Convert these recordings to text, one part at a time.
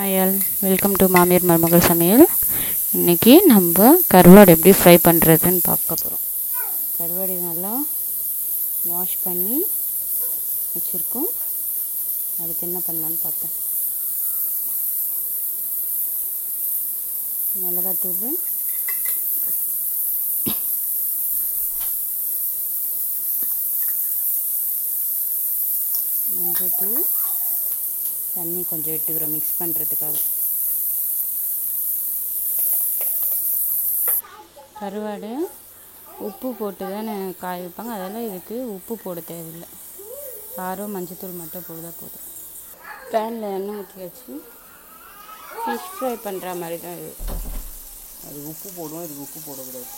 Hi all, welcome to மாமியார் மருமகள் சமையல். இன்றைக்கி நம்ம கருவாடு எப்படி ஃப்ரை பண்ணுறதுன்னு பார்க்க போகிறோம். கருவாடு நல்லா வாஷ் பண்ணி வச்சுருக்கோம். அதுக்கு என்ன பண்ணலான்னு பார்ப்போம். மிளகாத்தூள், மஞ்சத்தூள், தண்ணி கொஞ்சம் எடுத்துக்கிறோம் மிக்ஸ் பண்ணுறதுக்காக. கருவாடு உப்பு போட்டு தான் காய வைப்பாங்க, அதெல்லாம் இதுக்கு உப்பு போட தேவையில்லை. காரம் மஞ்சத்தூள் மட்டும் போட்டால் போதும். பேனில் எண்ணெய் ஊற்றி வச்சு ஃபிஷ் ஃப்ரை பண்ணுற மாதிரி தான் இது. அது உப்பு போடுவோம், இதுக்கு உப்பு போடக்கூடாது.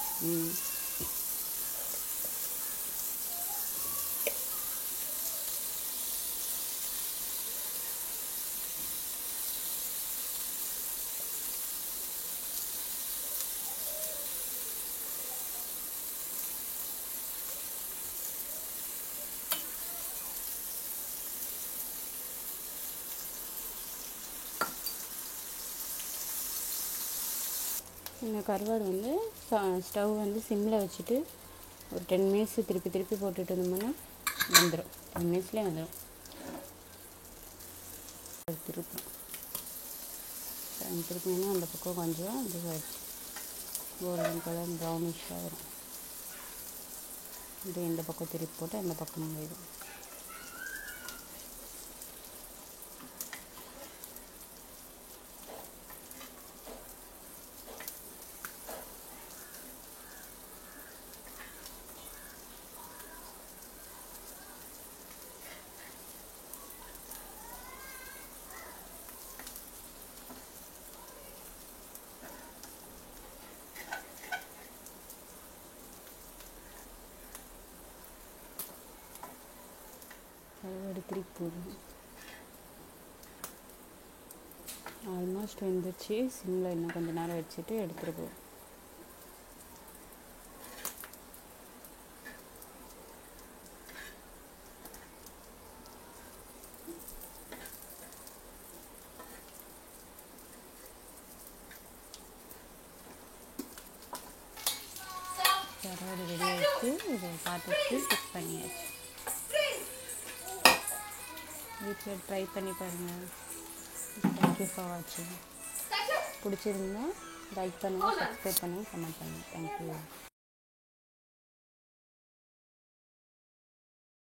இந்த கருவாடு வந்து ஸ்டவ் வந்து சிம்மில் வச்சுட்டு ஒரு 10 மினிட்ஸ் திருப்பி திருப்பி போட்டுட்டு இருந்தோம்னா வந்துடும். 10 மினிட்ஸ்லேயே வந்துடும். திருப்பினா அந்த பக்கம் கொஞ்சம் இது கோல்டன் கலர் ப்ரௌனிஷாக வரும். இது இந்த பக்கம் திருப்பி போட்டு அந்த பக்கம் வரும். கருவாடு திருப்பி போடணும். ஆல்மோஸ்ட் வந்துச்சு. சிம்மில் இன்னும் கொஞ்சம் நேரம் வச்சுட்டு எடுத்துகிட்டு போகும். கருவாடு ரெடி ஆகிடுச்சு. இதை பார்த்துட்டு குக் பண்ணியாச்சு. வீட்டில் ட்ரை பண்ணி பாருங்கள். தேங்க்யூ ஃபார் வாட்சிங். பிடிச்சிருந்தா லைக் பண்ணுங்கள், சப்ஸ்கிரைப் பண்ணுங்கள், கமெண்ட் பண்ணுங்கள். தேங்க்யூ.